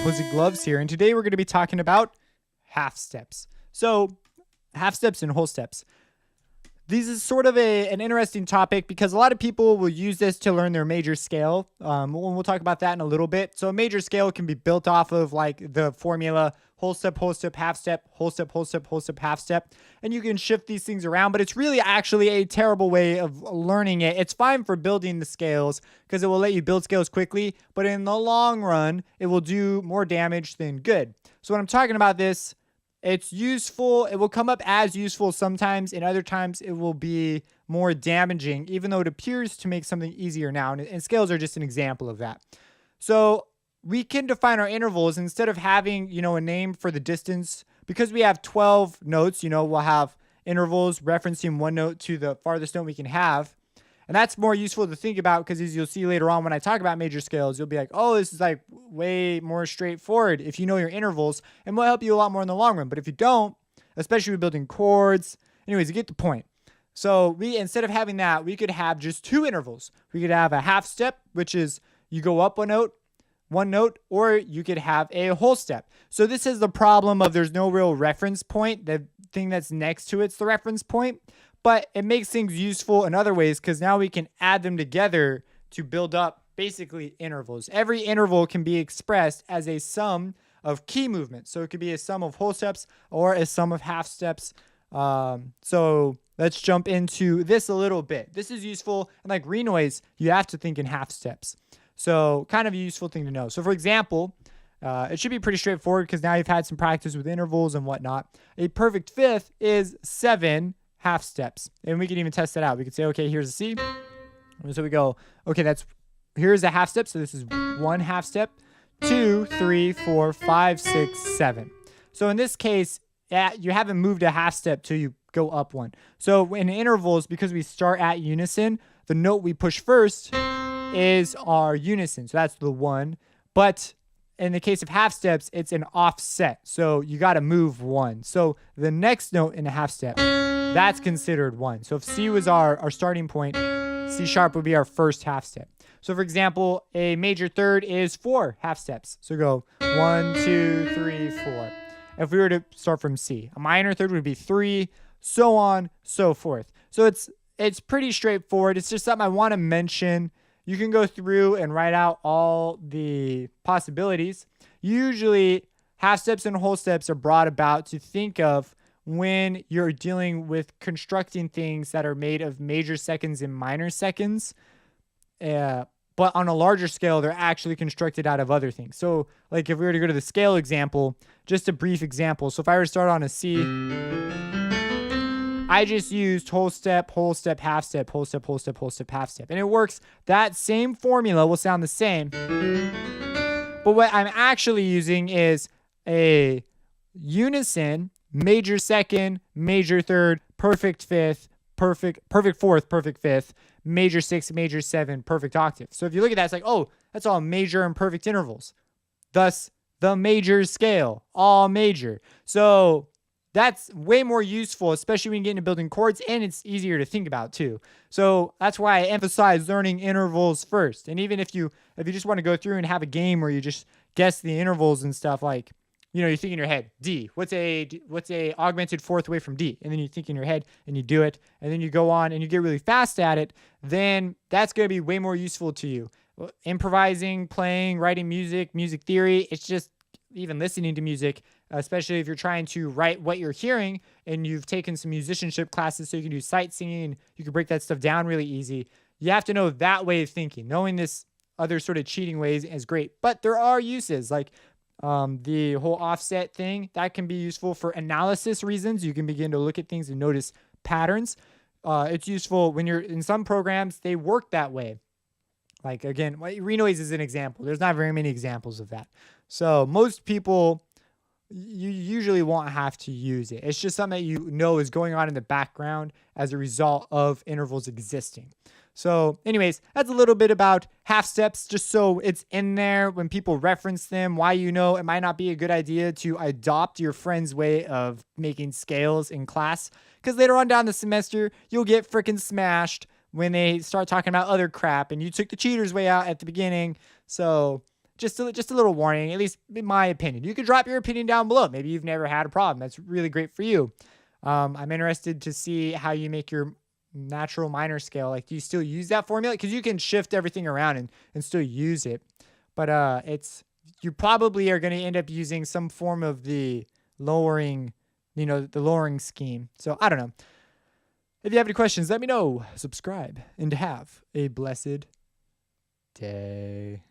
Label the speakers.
Speaker 1: Opposite Gloves here, and today we're going to be talking about half steps. So, half steps and whole steps. This is sort of an interesting topic because a lot of people will use this to learn their major scale. We'll talk about that in a little bit. So a major scale can be built off of like the formula whole step, half step, whole step, half step. And you can shift these things around, but it's really actually a terrible way of learning it. It's fine for building the scales because it will let you build scales quickly, but in the long run, it will do more damage than good. So when I'm talking about this, it's useful. It will come up as useful sometimes, and other times it will be more damaging, even though it appears to make something easier now. And scales are just an example of that. So we can define our intervals instead of having, a name for the distance. Because we have 12 notes, we'll have intervals referencing one note to the farthest note we can have. And that's more useful to think about because, as you'll see later on when I talk about major scales, you'll be like, oh, this is like way more straightforward if you know your intervals, and will help you a lot more in the long run. But if you don't, especially with building chords, anyways, you get the point. So we, instead of having that, we could have just two intervals. We could have a half step, which is you go up one note, or you could have a whole step. So this is the problem of there's no real reference point. The thing that's next to it's the reference point. But it makes things useful in other ways because now we can add them together to build up basically intervals. Every interval can be expressed as a sum of key movements. So it could be a sum of whole steps or a sum of half steps. So let's jump into this a little bit. This is useful. And like renoise, you have to think in half steps. So kind of a useful thing to know. So for example, it should be pretty straightforward because now you've had some practice with intervals and whatnot. A perfect fifth is 7 half steps, and we can even test that out. We could say, okay, here's a C, and so we go, okay, here's a half step, so this is 1 half step, 2, 3, 4, 5, 6, 7. So in this case, you haven't moved a half step till you go up one. So in intervals, because we start at unison, the note we push first is our unison, so that's the 1. But in the case of half steps, it's an offset, so you got to move 1. So the next note in a half step, that's considered 1. So if C was our starting point, C sharp would be our first half step. So for example, a major third is 4 half steps. So go 1, 2, 3, 4. If we were to start from C, a minor third would be 3, so on, so forth. So it's pretty straightforward. It's just something I want to mention. You can go through and write out all the possibilities. Usually, half steps and whole steps are brought about to think of when you're dealing with constructing things that are made of major seconds and minor seconds. But on a larger scale, they're actually constructed out of other things. So like if we were to go to the scale example, just a brief example. So if I were to start on a C, I just used whole step, half step, whole step, half step. And it works. That same formula will sound the same. But what I'm actually using is a unison, major second, major third, perfect fifth, perfect fourth, perfect fifth, major sixth, major seven, perfect octave. So if you look at that, it's like, oh, that's all major and perfect intervals. Thus, the major scale, all major. So that's way more useful, especially when you get into building chords, and it's easier to think about too. So that's why I emphasize learning intervals first. And even if you just want to go through and have a game where you just guess the intervals and stuff, like, you think in your head, D, what's a augmented fourth away from D? And then you think in your head and you do it, and then you go on and you get really fast at it, then that's going to be way more useful to you. Improvising, playing, writing music theory, it's just even listening to music, especially if you're trying to write what you're hearing and you've taken some musicianship classes so you can do sight singing, you can break that stuff down really easy. You have to know that way of thinking. Knowing this other sort of cheating ways is great, but there are uses like the whole offset thing that can be useful for analysis reasons. You can begin to look at things and notice patterns. It's useful when you're in some programs, they work that way. Like again, renoise is an example. There's not very many examples of that. So most people, you usually won't have to use it. It's just something that you know is going on in the background as a result of intervals existing. So anyways, that's a little bit about half steps, just so it's in there when people reference them, why it might not be a good idea to adopt your friend's way of making scales in class, because later on down the semester, you'll get freaking smashed when they start talking about other crap and you took the cheater's way out at the beginning. So just a little warning, at least in my opinion. You could drop your opinion down below. Maybe you've never had a problem. That's really great for you. I'm interested to see how you make your natural minor scale. Like, do you still use that formula? Because you can shift everything around and still use it. But you probably are going to end up using some form of the lowering, the lowering scheme. So I don't know. If you have any questions, let me know. Subscribe and have a blessed day.